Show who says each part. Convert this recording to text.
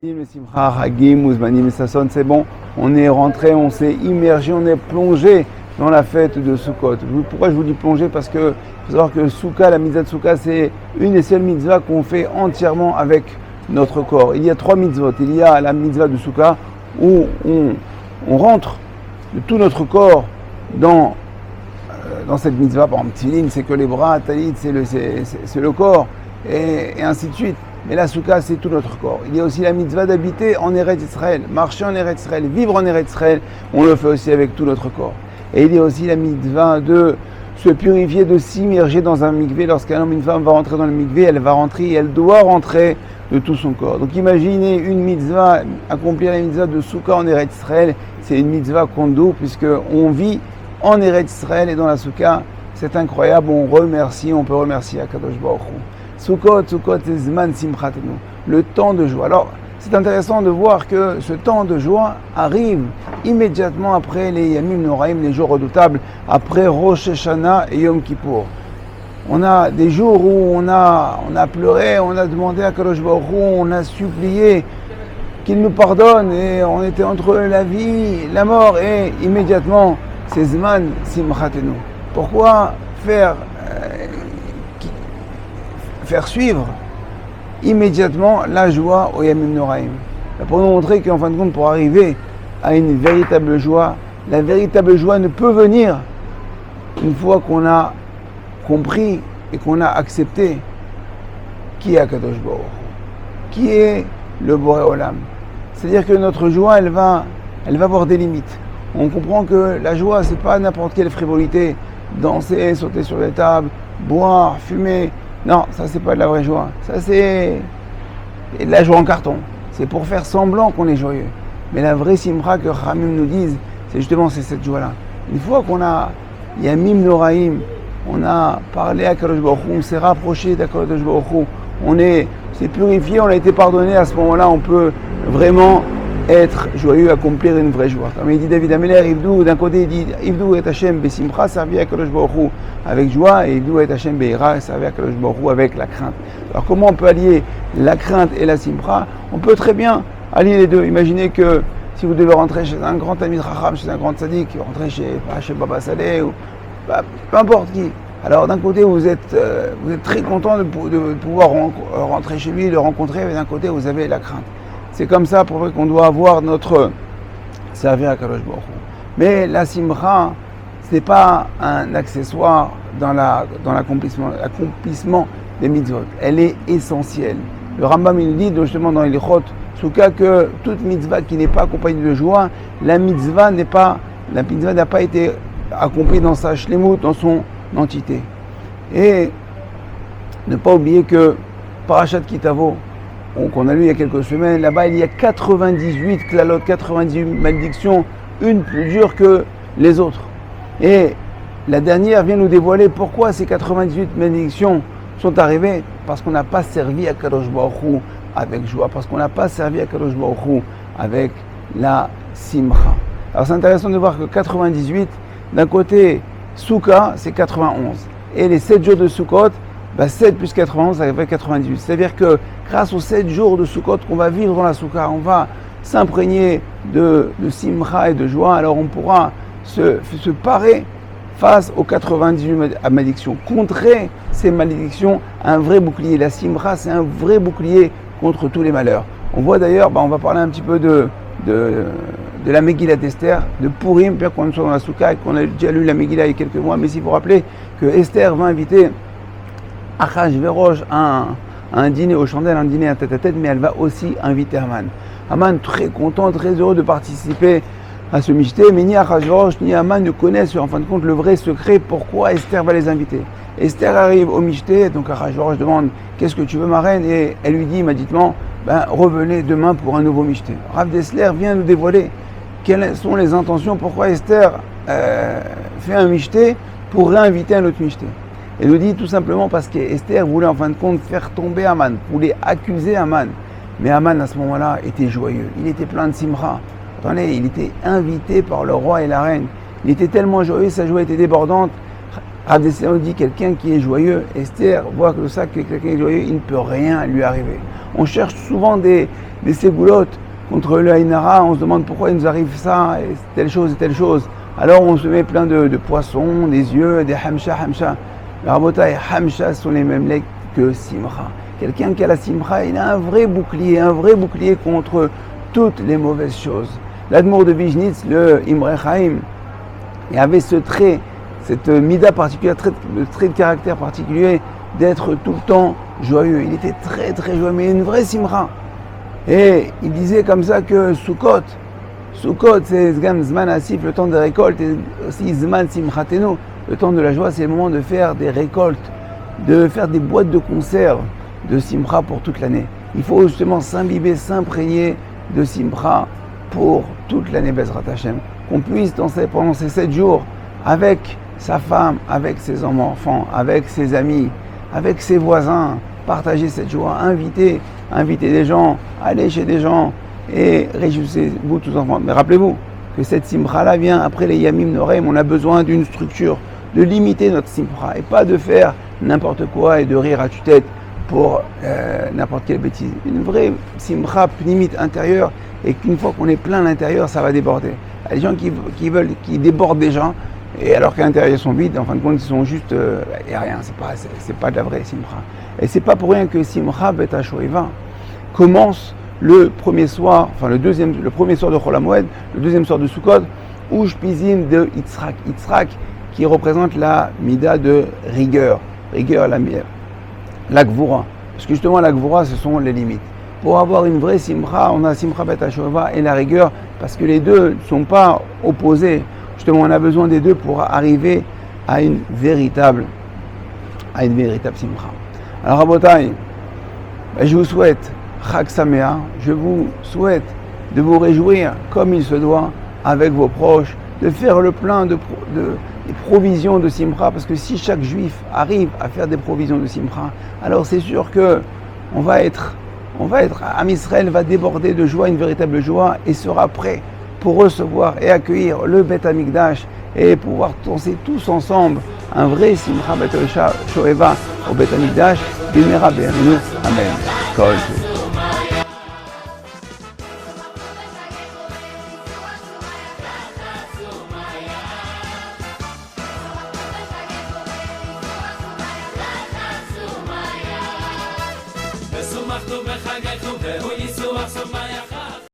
Speaker 1: Ça sonne, c'est bon, on est rentré, on s'est immergé, on est plongé dans la fête de Sukkot. Pourquoi je vous dis plongé? Parce que faut savoir que Souka, la mitzvah de Souka, c'est une des seules mitzvahs qu'on fait entièrement avec notre corps. Il y a 3 mitzvot. Il y a la mitzvah de Souka où on rentre de tout notre corps dans cette mitzvah. Par exemple, Tfilin, c'est que les bras, Talit, c'est le corps, et ainsi de suite. Mais la Souka, c'est tout notre corps. Il y a aussi la mitzvah d'habiter en Eretz Israël, marcher en Eretz Israël, vivre en Eretz Israël. On le fait aussi avec tout notre corps. Et il y a aussi la mitzvah de se purifier, de s'immerger dans un mikvé. Lorsqu'un homme, une femme va rentrer dans le mikvé, elle va rentrer et elle doit rentrer de tout son corps. Donc imaginez une mitzvah, accomplir la mitzvah de Souka en Eretz Israël, c'est une mitzvah kondo, puisqu'on vit en Eretz Israël et dans la Souka. C'est incroyable, on peut remercier Akadosh Baruch Hu. Sukkot Zman Simchatenu, le temps de joie. Alors, c'est intéressant de voir que ce temps de joie arrive immédiatement après les Yamim Noraim, les jours redoutables, après Rosh Hashanah et Yom Kippour. On a des jours où on a pleuré, on a demandé à Kadosh Baruch Hu, on a supplié qu'il nous pardonne, et on était entre la vie, la mort, et immédiatement, c'est Zman Simchatenu. Pourquoi faire suivre immédiatement la joie au Yamim Noraim? Pour nous montrer qu'en fin de compte, pour arriver à une véritable joie, la véritable joie ne peut venir une fois qu'on a compris et qu'on a accepté qui est Akadosh Baruch Hu, qui est le Boré Olam. C'est-à-dire que notre joie, elle va avoir des limites. On comprend que la joie, c'est pas n'importe quelle frivolité, danser, sauter sur les tables, boire, fumer. Non, ça c'est pas de la vraie joie. Ça c'est de la joie en carton. C'est pour faire semblant qu'on est joyeux. Mais la vraie simra que Ramim nous disent, c'est cette joie-là. Une fois qu'on a Yamim Noraim, on a parlé à Kadosh Baruch Hu, on s'est rapproché d'Akadosh Baruch Hu, on s'est purifié, on a été pardonné, à ce moment-là on peut vraiment être joyeux, accomplir une vraie joie. Comme il dit David Ameler, Ivdou, d'un côté il dit Ivdou et Hashem besimcha, servi à Kadosh Baruch Hu avec joie, et Ivdou et Hashem beira, servi à Kadosh Baruch Hu avec la crainte. Alors comment on peut allier la crainte et la simcha? On peut très bien allier les deux. Imaginez que si vous devez rentrer chez un grand ami de Raham, chez un grand tzaddik, rentrer chez Baba Saleh, ou peu importe qui. Alors d'un côté vous êtes très content de pouvoir rentrer chez lui, le rencontrer, mais d'un côté vous avez la crainte. C'est comme ça pour vrai qu'on doit avoir notre servir à Kadosh Baruch Hu. Mais la simcha, ce n'est pas un accessoire dans l'accomplissement des mitzvot. Elle est essentielle. Le Rambam il dit justement dans Ilchot Souka que toute mitzvah qui n'est pas accompagnée de joie, la mitzvah n'a pas été accomplie dans sa shlemut, dans son entité. Et ne pas oublier que Parashat Kitavo, qu'on a lu il y a quelques semaines, là-bas il y a 98 klalot, 98 malédictions, une plus dure que les autres. Et la dernière vient nous dévoiler pourquoi ces 98 malédictions sont arrivées. Parce qu'on n'a pas servi à Kadosh Baruch Hu avec joie, parce qu'on n'a pas servi à Kadosh Baruch Hu avec la simcha. Alors c'est intéressant de voir que 98, d'un côté, Souka, c'est 91. Et les 7 jours de Sukkot, 7 plus 91, ça fait 98. C'est-à-dire que grâce aux 7 jours de Sukkot qu'on va vivre dans la Souka, on va s'imprégner de simcha et de joie, alors on pourra se parer face aux 98 malédictions, contrer ces malédictions, un vrai bouclier. La simcha, c'est un vrai bouclier contre tous les malheurs. On voit d'ailleurs, on va parler un petit peu de la Megillah d'Esther, de Purim, bien qu'on soit dans la Souka et qu'on a déjà lu la Megillah il y a quelques mois, mais s'il faut rappeler que Esther va inviter Achashverosh à un dîner aux chandelles, un dîner à tête-à-tête, mais elle va aussi inviter Haman. Haman, très content, très heureux de participer à ce Mishté, mais ni Achashverosh ni Haman ne connaissent en fin de compte le vrai secret pourquoi Esther va les inviter. Esther arrive au Mishté, donc Achashverosh demande « Qu'est-ce que tu veux ma reine ?» et elle lui dit immédiatement « Revenez demain pour un nouveau Mishté ». Rav Dessler vient nous dévoiler quelles sont les intentions, pourquoi Esther fait un Mishté pour réinviter un autre Mishté. Elle nous dit tout simplement parce qu'Esther voulait en fin de compte faire tomber Haman, voulait accuser Haman. Mais Haman à ce moment-là était joyeux, il était plein de simcha. Attendez, il était invité par le roi et la reine. Il était tellement joyeux, sa joie était débordante. Rav Dessler nous dit quelqu'un qui est joyeux, Esther voit que ça, que quelqu'un est joyeux, il ne peut rien lui arriver. On cherche souvent des ségoulottes contre le Haïnara, on se demande pourquoi il nous arrive ça, et telle chose et telle chose. Alors on se met plein de poissons, des yeux, des hamsha. Mais Rabotai, hamsha sont les mêmes lettres que simcha. Quelqu'un qui a la simcha, il a un vrai bouclier contre toutes les mauvaises choses. L'Admour de Vizhnitz, le Imre Chaim, il avait ce trait, cette mida particulière, le trait de caractère particulier d'être tout le temps joyeux. Il était très très joyeux, mais une vraie simcha. Et il disait comme ça que Sukkot, c'est Zman Asif, le temps des récoltes, et aussi Zman Simchatenu, le temps de la joie, c'est le moment de faire des récoltes, de faire des boîtes de conserve de Simcha pour toute l'année. Il faut justement s'imbiber, s'imprégner de Simcha pour toute l'année Bezrat Hashem. Qu'on puisse pendant ces 7 jours, avec sa femme, avec ses enfants, avec ses amis, avec ses voisins, partager cette joie, inviter des gens, aller chez des gens et réjouissez-vous tous enfants. Mais rappelez-vous que cette Simcha-là vient après les Yamim Noraim. On a besoin d'une structure, de limiter notre Simcha et pas de faire n'importe quoi et de rire à tue-tête pour n'importe quelle bêtise. Une vraie Simcha pnimite intérieure, et qu'une fois qu'on est plein à l'intérieur, ça va déborder. Il y a des gens qui débordent des gens, et alors qu'à l'intérieur ils sont vides, en fin de compte ils sont juste, il n'y a rien, c'est pas de la vraie Simcha. Et c'est pas pour rien que Simcha Bet HaShoeva commence le premier soir, le premier soir de Chol HaMoed, le deuxième soir de Sukkot, ou Shpizim de Yitzhak, qui représente la mida de rigueur, la Gvura. Parce que justement la Gvura, ce sont les limites. Pour avoir une vraie Simcha, on a Simcha Bet HaShoeva et la rigueur, parce que les deux ne sont pas opposés. Justement, on a besoin des deux pour arriver à une véritable Simcha. Alors Rabotai, je vous souhaite Chag Sameach, je vous souhaite de vous réjouir comme il se doit avec vos proches, de faire le plein des provisions de Simcha, parce que si chaque juif arrive à faire des provisions de Simcha, alors c'est sûr que Am Israël va déborder de joie, une véritable joie, et sera prêt pour recevoir et accueillir le Beth Amikdash et pouvoir danser tous ensemble un vrai Simcha Bet Shoeva au Beth Amikdash. Bimera Be'aminu. Amen. Kol Tov.
Speaker 2: ושמחנו בחגיכם והוא ישוח שמח